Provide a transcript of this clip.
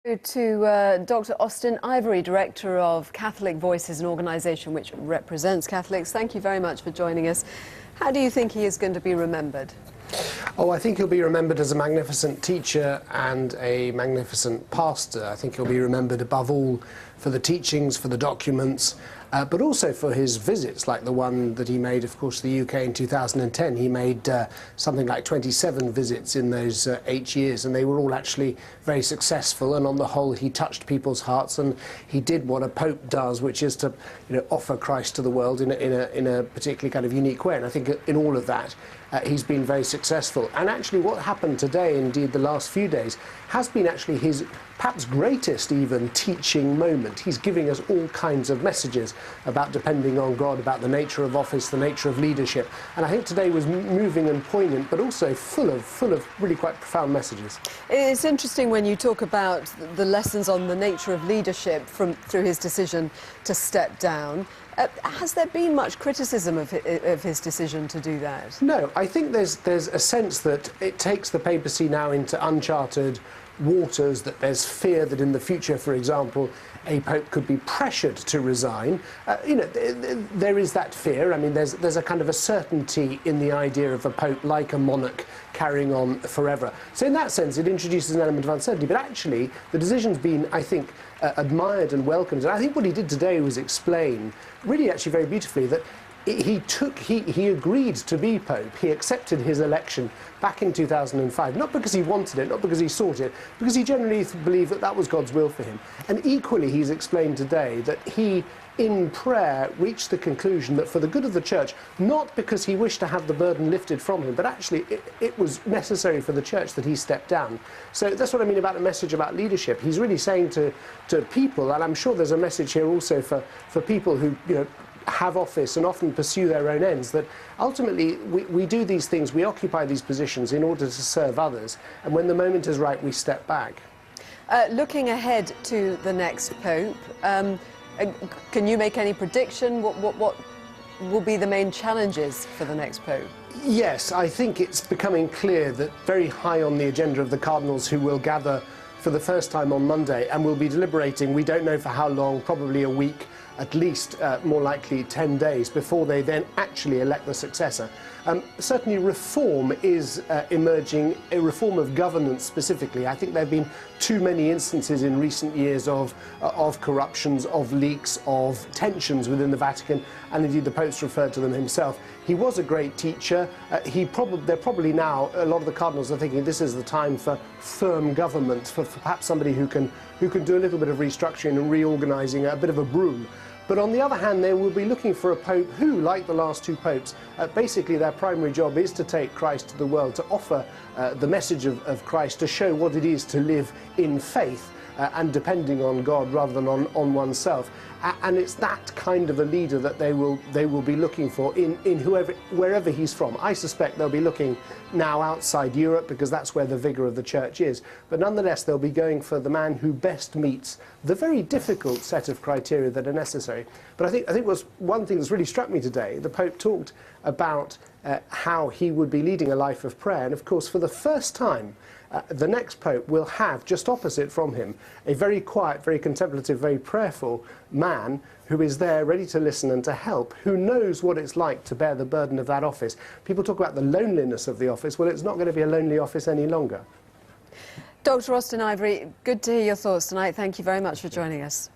To Dr. Austen Ivereigh, Director of Catholic Voices, an organisation which represents Catholics. Thank you very much for joining us. How do you think he is going to be remembered? Oh, I think he'll be remembered as a magnificent teacher and a magnificent pastor. I think he'll be remembered above all for the teachings, for the documents, but also for his visits, like the one that he made, of course, to the UK in 2010. He made something like 27 visits in those 8 years, and they were all actually very successful, and on the whole he touched people's hearts, and he did what a pope does, which is to, offer Christ to the world in a particularly kind of unique way. And I think in all of that he's been very successful. And actually what happened today, indeed the last few days, has been actually his perhaps greatest even teaching moment. He's giving us all kinds of messages about depending on God, about the nature of office, the nature of leadership. And I think today was moving and poignant, but also full of really quite profound messages. It's interesting when you talk about the lessons on the nature of leadership through his decision to step down. Has there been much criticism of his decision to do that? No, I think there's a sense that it takes the papacy now into uncharted waters, that there's fear that in the future, for example, a pope could be pressured to resign. There is that fear. I mean, there's a kind of a certainty in the idea of a pope like a monarch carrying on forever. So in that sense, it introduces an element of uncertainty. But actually, the decision's been, I think, admired and welcomed. And I think what he did today was explain, really actually very beautifully, that he agreed to be Pope. He accepted his election back in 2005, not because he wanted it, not because he sought it, because he generally believed that that was God's will for him. And equally, he's explained today that he, in prayer, reached the conclusion that for the good of the Church, not because he wished to have the burden lifted from him, but actually it was necessary for the Church that he stepped down. So that's what I mean about a message about leadership. He's really saying to people, and I'm sure there's a message here also for people who, have office and often pursue their own ends, that ultimately we do these things, we occupy these positions in order to serve others, and when the moment is right, we step back. Looking ahead to the next Pope, can you make any prediction? What will be the main challenges for the next Pope? Yes, I think it's becoming clear that very high on the agenda of the cardinals who will gather for the first time on Monday and will be deliberating, we don't know for how long, probably a week, at least more likely 10 days, before they then actually elect the successor. Certainly reform is emerging, a reform of governance specifically. I think there have been too many instances in recent years of corruptions, of leaks, of tensions within the Vatican, and indeed the Pope's referred to them himself. He was a great teacher. They're probably now, a lot of the cardinals are thinking this is the time for firm government, for perhaps somebody who can do a little bit of restructuring and reorganising, a bit of a broom. But on the other hand, they will be looking for a pope who, like the last two popes, basically their primary job is to take Christ to the world, to offer the message of Christ, to show what it is to live in faith and depending on God rather than on oneself. And it's that kind of a leader that they will be looking for in wherever he's from. I suspect they'll be looking now outside Europe, because that's where the vigour of the Church is. But nonetheless, they'll be going for the man who best meets the very difficult set of criteria that are necessary. But I think was one thing that's really struck me today. The Pope talked about how he would be leading a life of prayer, and of course, for the first time, the next Pope will have, just opposite from him, a very quiet, very contemplative, very prayerful man who is there ready to listen and to help, who knows what it's like to bear the burden of that office. People talk about the loneliness of the office. Well, it's not going to be a lonely office any longer. Dr. Austen Ivereigh, good to hear your thoughts tonight. Thank you very much for joining us.